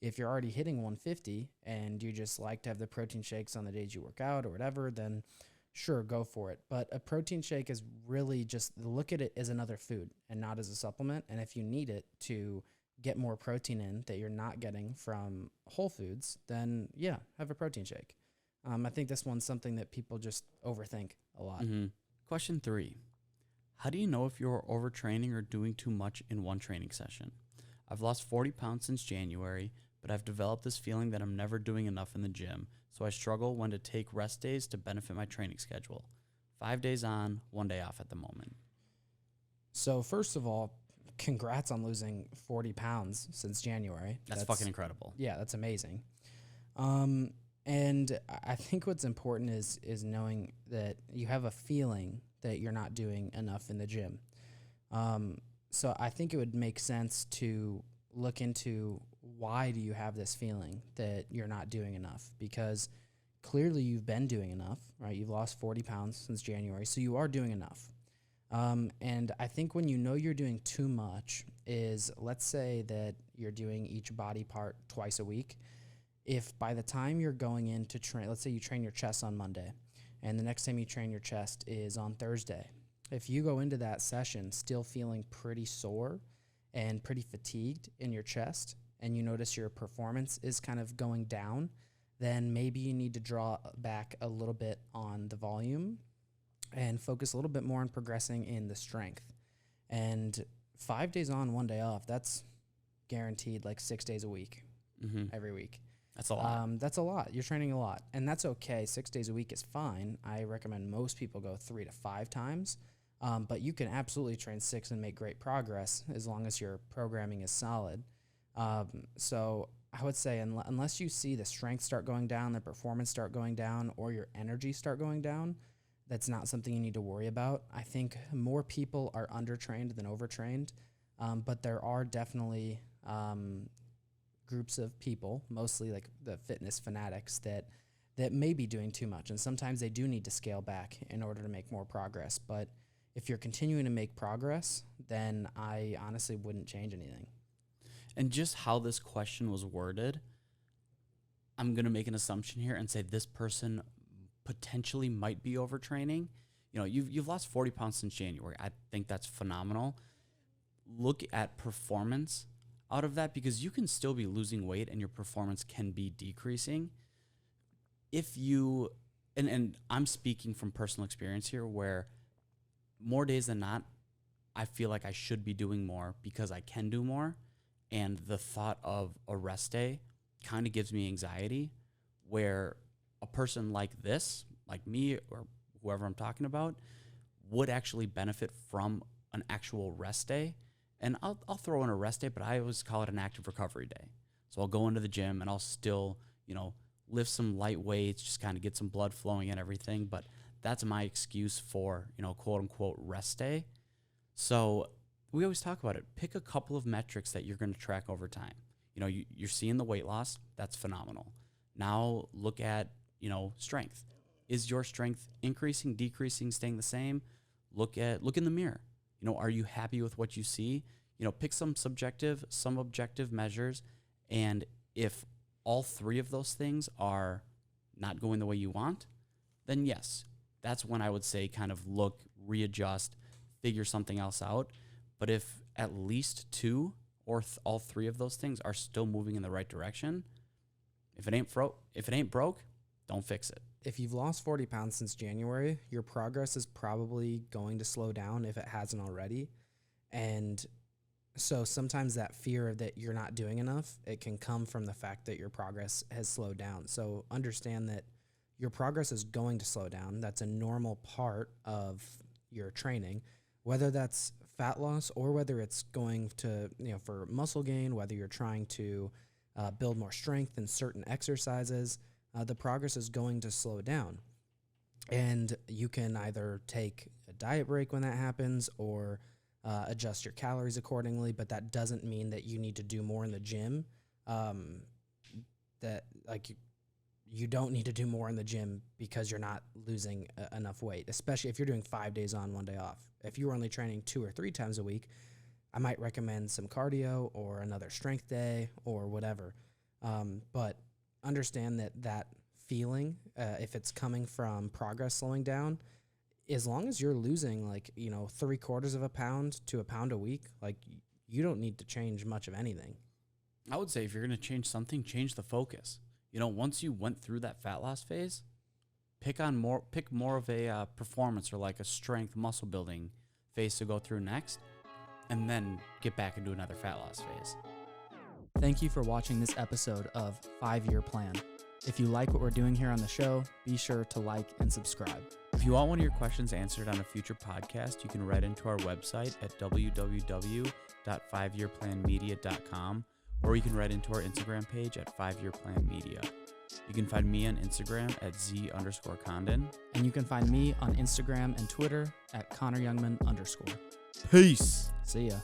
If you're already hitting 150 and you just like to have the protein shakes on the days you work out or whatever, then sure, go for it. But a protein shake is really just look at it as another food and not as a supplement. And if you need it to get more protein in that you're not getting from whole foods, then yeah, have a protein shake. I think this one's something that people just overthink a lot. Mm-hmm. Question 3. How do you know if you're overtraining or doing too much in one training session? I've lost 40 pounds since January, but I've developed this feeling that I'm never doing enough in the gym, so I struggle when to take rest days to benefit my training schedule. 5 days on, 1 day off at the moment. So first of all, congrats on losing 40 pounds since January. That's fucking incredible. Yeah, that's amazing. And I think what's important is knowing that you have a feeling that you're not doing enough in the gym. So I think it would make sense to look into why do you have this feeling that you're not doing enough? Because clearly you've been doing enough, right? You've lost 40 pounds since January, so you are doing enough. And I think when you know you're doing too much is, let's say that you're doing each body part twice a week. If by the time you're going in to train, let's say you train your chest on Monday, and the next time you train your chest is on Thursday, if you go into that session still feeling pretty sore and pretty fatigued in your chest, and you notice your performance is kind of going down, then maybe you need to draw back a little bit on the volume and focus a little bit more on progressing in the strength. And 5 days on, 1 day off, that's guaranteed like 6 days a week, every week. That's a lot. That's a lot. You're training a lot, and that's okay. 6 days a week is fine. I recommend most people go 3 to 5 times, but you can absolutely train 6 and make great progress as long as your programming is solid. So I would say unless you see the strength start going down, the performance start going down, or your energy start going down, that's not something you need to worry about. I think more people are undertrained than overtrained, but there are definitely groups of people, mostly like the fitness fanatics, that may be doing too much. And sometimes they do need to scale back in order to make more progress. But if you're continuing to make progress, then I honestly wouldn't change anything. And just how this question was worded, I'm going to make an assumption here and say this person potentially might be overtraining. You know, you've lost 40 pounds since January. I think that's phenomenal. Look at performance out of that, because you can still be losing weight and your performance can be decreasing. If you, and I'm speaking from personal experience here, where more days than not, I feel like I should be doing more because I can do more. And the thought of a rest day kind of gives me anxiety, where a person like this, like me or whoever I'm talking about, would actually benefit from an actual rest day. And I'll throw in a rest day, but I always call it an active recovery day. So I'll go into the gym and I'll still, lift some light weights, just kind of get some blood flowing and everything. But that's my excuse for, quote unquote rest day. So we always talk about it. Pick a couple of metrics that you're going to track over time. You're seeing the weight loss. That's phenomenal. Now look at, strength. Is your strength increasing, decreasing, staying the same? Look in the mirror. Are you happy with what you see? Pick some subjective, some objective measures. And if all three of those things are not going the way you want, then yes, that's when I would say kind of look, readjust, figure something else out. But if at least two or all three of those things are still moving in the right direction, if it ain't broke, don't fix it. If you've lost 40 pounds since January, your progress is probably going to slow down if it hasn't already. And so sometimes that fear that you're not doing enough, it can come from the fact that your progress has slowed down. So understand that your progress is going to slow down. That's a normal part of your training, whether that's fat loss or whether it's going to, for muscle gain, whether you're trying to build more strength in certain exercises. The progress is going to slow down. And you can either take a diet break when that happens or adjust your calories accordingly, but that doesn't mean that you need to do more in the gym. You don't need to do more in the gym because you're not losing enough weight, especially if you're doing 5 days on, 1 day off. If you were only training 2 or 3 times a week, I might recommend some cardio or another strength day or whatever. But understand that feeling, if it's coming from progress slowing down, as long as you're losing 3/4 of a pound to a pound a week, you don't need to change much of anything. I would say if you're going to change something, change the focus. Once you went through that fat loss phase, pick more of a performance or like a strength muscle building phase to go through next, and then get back into another fat loss phase. Thank you for watching this episode of 5-Year Plan. If you like what we're doing here on the show, be sure to like and subscribe. If you want one of your questions answered on a future podcast, you can write into our website at www.5yearplanmedia.com, or you can write into our Instagram page at 5yearplanmedia. You can find me on Instagram at @Z_Condon. And you can find me on Instagram and Twitter at ConnorYoungman_. Peace. See ya.